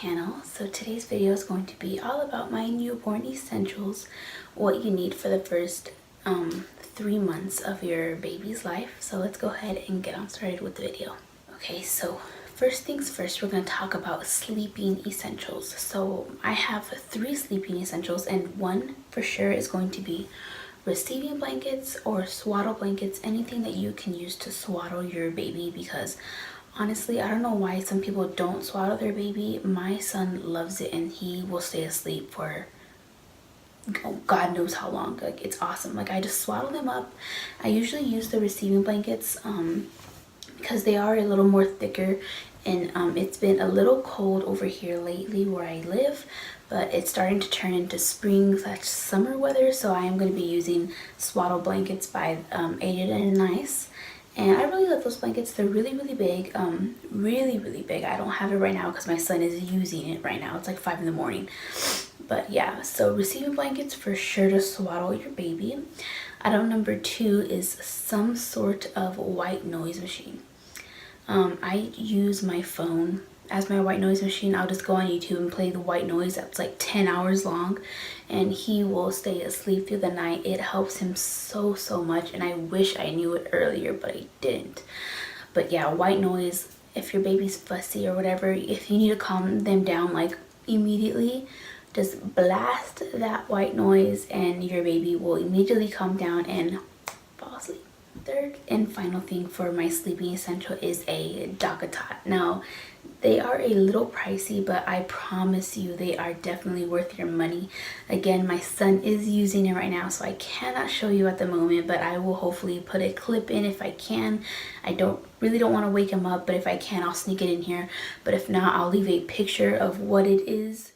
channel. So today's video is going to be all about my newborn essentials, what you need for the first 3 months of your baby's life. So let's go ahead and get on started with the video. Okay, so first things first, we're going to talk about sleeping essentials. So I have 3 sleeping essentials, and one for sure is going to be receiving blankets or swaddle blankets, anything that you can use to swaddle your baby, because honestly, I don't know why some people don't swaddle their baby. My son loves it and he will stay asleep for God knows how long. Like, it's awesome. Like, I just swaddle them up. I usually use the receiving blankets because they are a little more thicker, and it's been a little cold over here lately where I live, but it's starting to turn into spring/summer weather, so I am going to be using swaddle blankets by Aided and Nice. And I really love those blankets. They're really, really big, really big. I don't have it right now because my son is using it right now. It's like 5 in the morning. But yeah, so receiving blankets for sure to swaddle your baby. Item number 2 is some sort of white noise machine. I use my phone as my white noise machine. I'll just go on YouTube and play the white noise that's like 10 hours long, and he will stay asleep through the night. It helps him so much, and I wish I knew it earlier, but I didn't. But yeah, white noise, if your baby's fussy or whatever, if you need to calm them down like immediately, just blast that white noise and your baby will immediately calm down and fall asleep. Third and final thing for my sleeping essential is a dock-a-tot. Now, they are a little pricey, but I promise you they are definitely worth your money. Again, my son is using it right now, so I cannot show you at the moment, but I will hopefully put a clip in if I can. I really don't want to wake him up, but if I can, I'll sneak it in here. But if not, I'll leave a picture of what it is.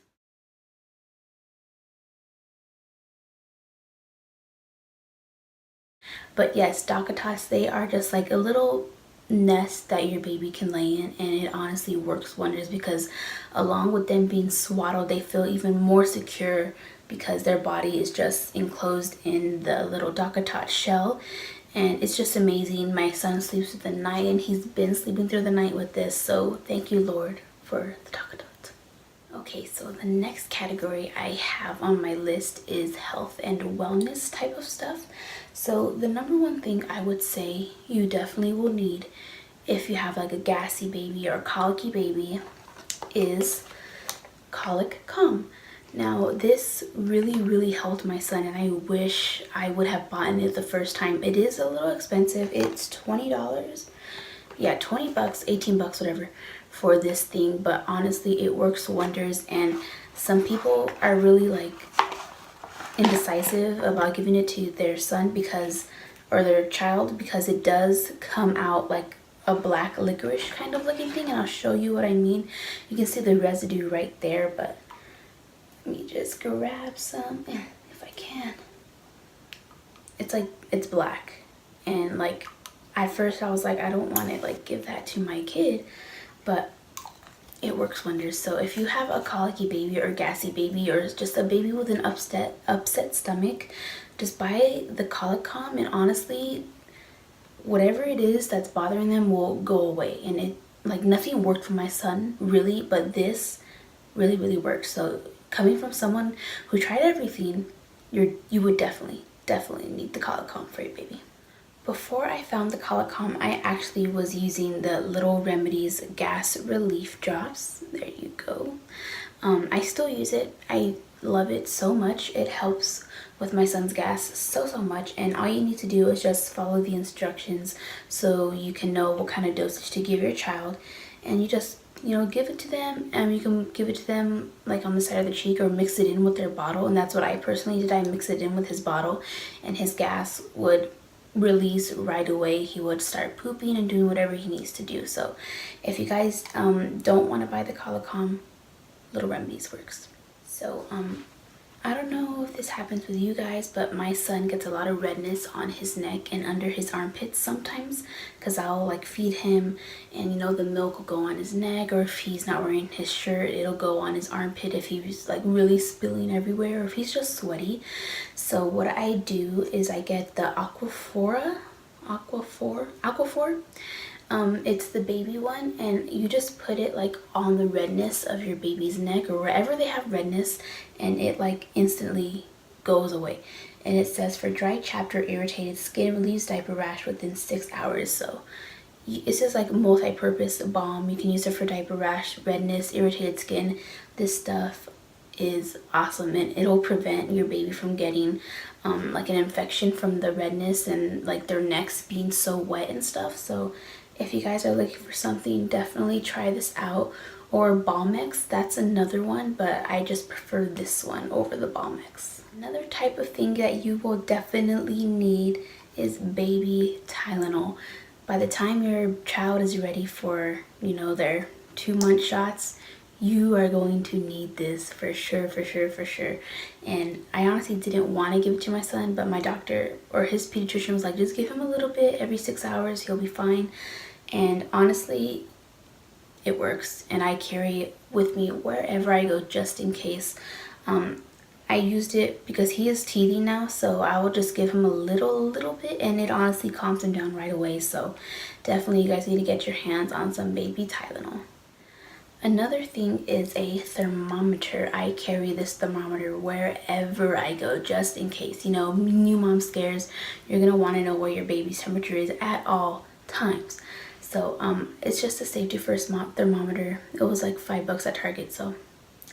But yes, dock-a-tots, they are just like a little nest that your baby can lay in, and it honestly works wonders because along with them being swaddled, they feel even more secure because their body is just enclosed in the little dock-a-tot shell, and it's just amazing. My son sleeps through the night, and he's been sleeping through the night with this, so thank you, Lord, for the dock-a-tot. Okay, so the next category I have on my list is health and wellness type of stuff. So the number one thing I would say you definitely will need if you have like a gassy baby or a colicky baby is Colic Calm. Now, this really helped my son, and I wish I would have bought it the first time. It is a little expensive. It's $20. Yeah, 20 bucks, 18 bucks, whatever, for this thing, but honestly it works wonders. And some people are really like indecisive about giving it to their son or their child because it does come out like a black licorice kind of looking thing, and I'll show you what I mean. You can see the residue right there, but let me just grab some if I can. It's black, and like at first I was like, I don't want to like give that to my kid, but it works wonders. So if you have a colicky baby or gassy baby or just a baby with an upset stomach, just buy the Colic Calm, and honestly, whatever it is that's bothering them will go away. And it, like, nothing worked for my son really, but this really works. So coming from someone who tried everything, you would definitely need the Colic Calm for your baby. Before I found the Colic Calm, I actually was using the Little Remedies Gas Relief Drops. There you go. I still use it. I love it so much. It helps with my son's gas so much, and all you need to do is just follow the instructions so you can know what kind of dosage to give your child, and you just, you know, give it to them. And you can give it to them like on the side of the cheek or mix it in with their bottle, and that's what I personally did. I mixed it in with his bottle, and his gas would release right away. He would start pooping and doing whatever he needs to do. So if you guys don't want to buy the Colic Calm, Little Remedies works. So I don't know if this happens with you guys, but my son gets a lot of redness on his neck and under his armpits sometimes because I'll like feed him, and you know, the milk will go on his neck, or if he's not wearing his shirt, it'll go on his armpit if he's like really spilling everywhere, or if he's just sweaty. So what I do is I get the Aquaphor It's the baby one, and you just put it like on the redness of your baby's neck or wherever they have redness, and it like instantly goes away. And it says for dry, chapped, or irritated skin, relieves diaper rash within 6 hours. So it's just like multi-purpose balm. You can use it for diaper rash, redness, irritated skin. This stuff is awesome, and it'll prevent your baby from getting like an infection from the redness and like their necks being so wet and stuff. So if you guys are looking for something, definitely try this out. Or Balmex, that's another one, but I just prefer this one over the Balmex. Another type of thing that you will definitely need is baby Tylenol. By the time your child is ready for, you know, their 2-month shots, you are going to need this for sure, for sure, for sure. And I honestly didn't want to give it to my son, but my doctor or his pediatrician was like, just give him a little bit every 6 hours, he'll be fine. And honestly, it works, and I carry it with me wherever I go just in case. I used it because he is teething now, so I will just give him a little bit, and it honestly calms him down right away. So definitely you guys need to get your hands on some baby Tylenol. Another thing is a thermometer. I carry this thermometer wherever I go just in case. You know, new mom scares, you're gonna want to know where your baby's temperature is at all times. So it's just a safety first thermometer. It was like $5 at Target, so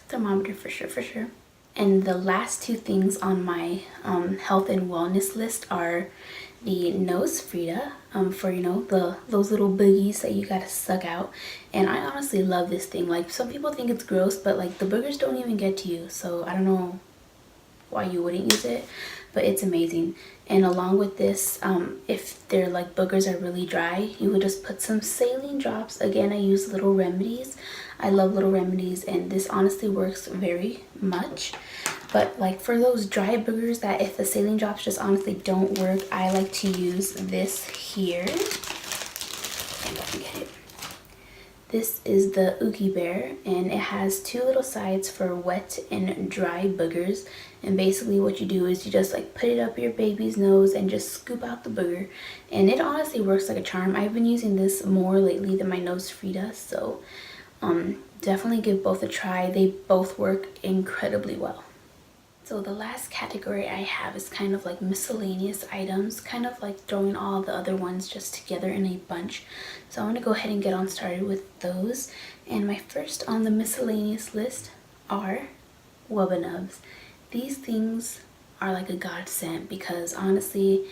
thermometer for sure, for sure. And the last two things on my health and wellness list are the nose Frida for, you know, those little boogies that you gotta suck out. And I honestly love this thing. Like, some people think it's gross, but like the boogers don't even get to you, so I don't know why you wouldn't use it, but it's amazing. And along with this, if they're like boogers are really dry, you would just put some saline drops. Again, I use Little Remedies. I love Little Remedies, and this honestly works very much. But like for those dry boogers that if the saline drops just honestly don't work, I like to use this here. And I can get it. This is the Oogie Bear, and it has 2 little sides for wet and dry boogers. And basically what you do is you just like put it up your baby's nose and just scoop out the booger. And it honestly works like a charm. I've been using this more lately than my nose Frida, so definitely give both a try. They both work incredibly well. So the last category I have is kind of like miscellaneous items, kind of like throwing all the other ones just together in a bunch. So I want to go ahead and get on started with those. And my first on the miscellaneous list are Wubba Nubs. These things are like a godsend because honestly,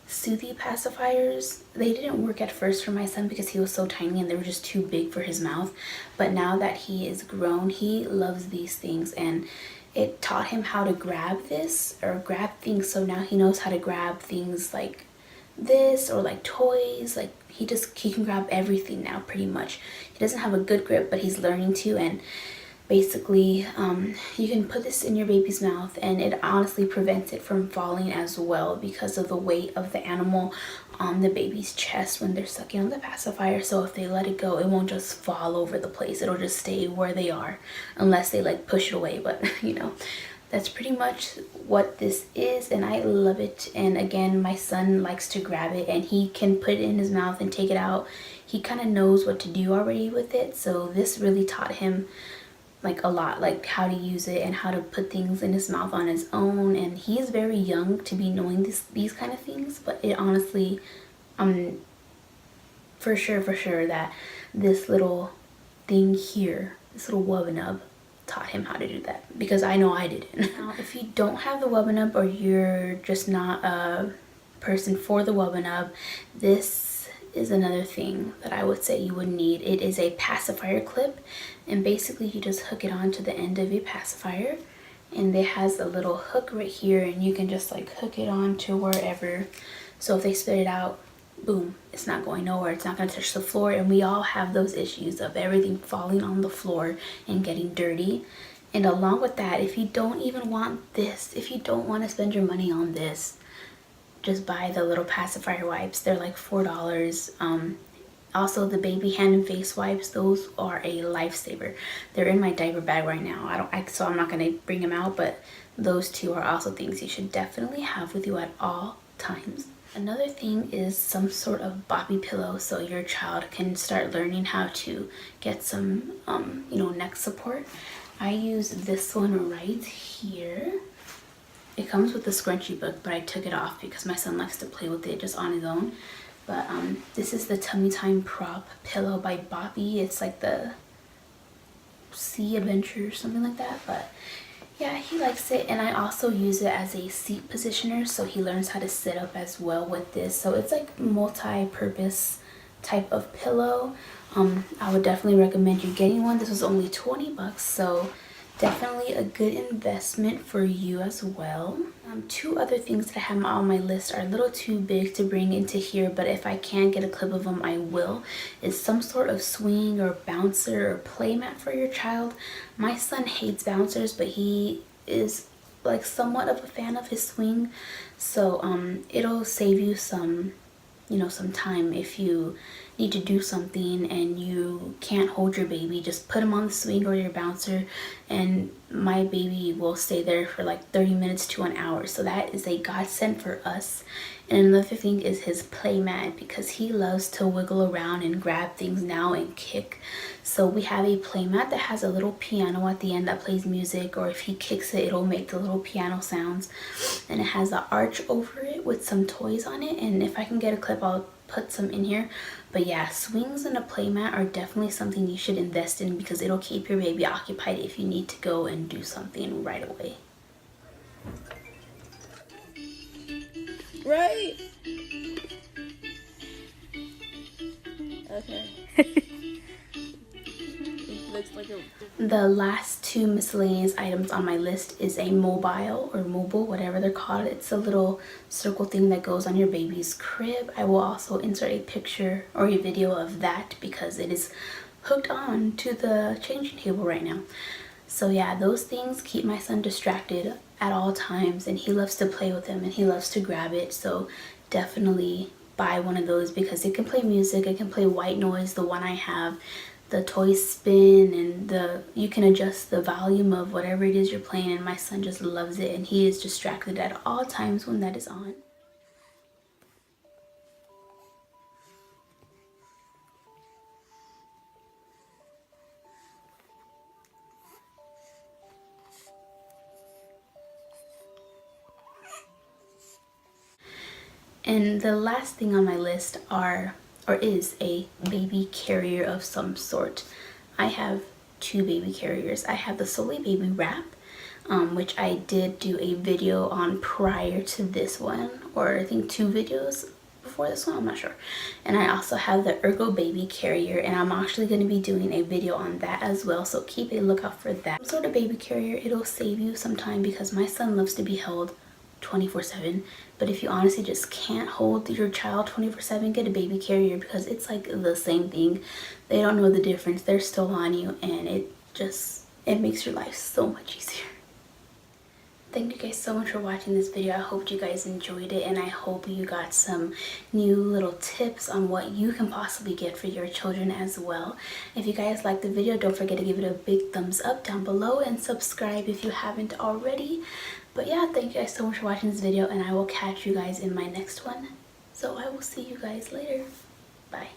Soothie pacifiers, they didn't work at first for my son because he was so tiny and they were just too big for his mouth. But now that he is grown, he loves these things, and it taught him how to grab this or grab things. So now he knows how to grab things like this or like toys. Like he can grab everything now pretty much. He doesn't have a good grip, but he's learning to. And basically you can put this in your baby's mouth, and it honestly prevents it from falling as well because of the weight of the animal on the baby's chest when they're sucking on the pacifier. So if they let it go, it won't just fall over the place. It'll just stay where they are unless they like push it away. But you know, that's pretty much what this is, and I love it. And again, my son likes to grab it, and he can put it in his mouth and take it out. He kind of knows what to do already with it, so this really taught him like a lot, like how to use it and how to put things in his mouth on his own. And he is very young to be knowing these kind of things, but it honestly for sure that this little thing here, this little Wubba Nub, taught him how to do that, because I know I didn't. Now if you don't have the Wubba Nub, or you're just not a person for the Wubba Nub, this is another thing that I would say you would need. It is a pacifier clip, and basically you just hook it onto the end of your pacifier, and it has a little hook right here, and you can just like hook it on to wherever. So if they spit it out, boom, it's not going nowhere. It's not going to touch the floor. And we all have those issues of everything falling on the floor and getting dirty. And along with that, if you don't even want this, if you don't want to spend your money on this, just buy the little pacifier wipes. They're like $4. Also the baby hand and face wipes, those are a lifesaver. They're in my diaper bag right now. So I'm not going to bring them out, but those two are also things you should definitely have with you at all times. Another thing is some sort of bobby pillow so your child can start learning how to get some, neck support. I use this one right here. It comes with the scrunchie book, but I took it off because my son likes to play with it just on his own. But this is the Tummy Time Prop Pillow by Bobby. It's like the Sea Adventure or something like that. But yeah, he likes it, and I also use it as a seat positioner, so he learns how to sit up as well with this. So it's like multi-purpose type of pillow. I would definitely recommend you getting one. This was only 20 bucks, so definitely a good investment for you as well. Two other things that I have on my list are a little too big to bring into here, but if I can get a clip of them, I will. Is some sort of swing or bouncer or play mat for your child. My son hates bouncers, but he is like somewhat of a fan of his swing, so it'll save you some time if you need to do something and you can't hold your baby. Just put him on the swing or your bouncer, and my baby will stay there for like 30 minutes to an hour. So that is a godsend for us. And another thing is his play mat, because he loves to wiggle around and grab things now and kick. So we have a play mat that has a little piano at the end that plays music, or if he kicks it, it'll make the little piano sounds. And it has an arch over it with some toys on it, and if I can get a clip, I'll put some in here. But yeah, swings and a playmat are definitely something you should invest in, because it'll keep your baby occupied if you need to go and do something right away. Right? Okay. It looks like a... The last two miscellaneous items on my list is a mobile or mobile, whatever they're called. It's a little circle thing that goes on your baby's crib. I will also insert a picture or a video of that because it is hooked on to the changing table right now. So yeah, those things keep my son distracted at all times, and he loves to play with them and he loves to grab it. So definitely buy one of those because it can play music, it can play white noise. The one I have, the toys spin, and you can adjust the volume of whatever it is you're playing, and my son just loves it, and he is distracted at all times when that is on. And the last thing on my list is a baby carrier of some sort. I have two baby carriers. I have the Solely Baby Wrap, which I did do a video on prior to this one, or I think 2 videos before this one, I'm not sure. And I also have the Ergo Baby Carrier, and I'm actually going to be doing a video on that as well, so keep a lookout for that. Some sort of baby carrier, it'll save you some time because my son loves to be held 24/7. But if you honestly just can't hold your child 24/7, get a baby carrier, because it's like the same thing. They don't know the difference. They're still on you, and it makes your life so much easier. Thank you guys so much for watching this video. I hope you guys enjoyed it, and I hope you got some new little tips on what you can possibly get for your children as well. If you guys liked the video, don't forget to give it a big thumbs up down below and subscribe if you haven't already. But yeah, thank you guys so much for watching this video, and I will catch you guys in my next one. So I will see you guys later. Bye.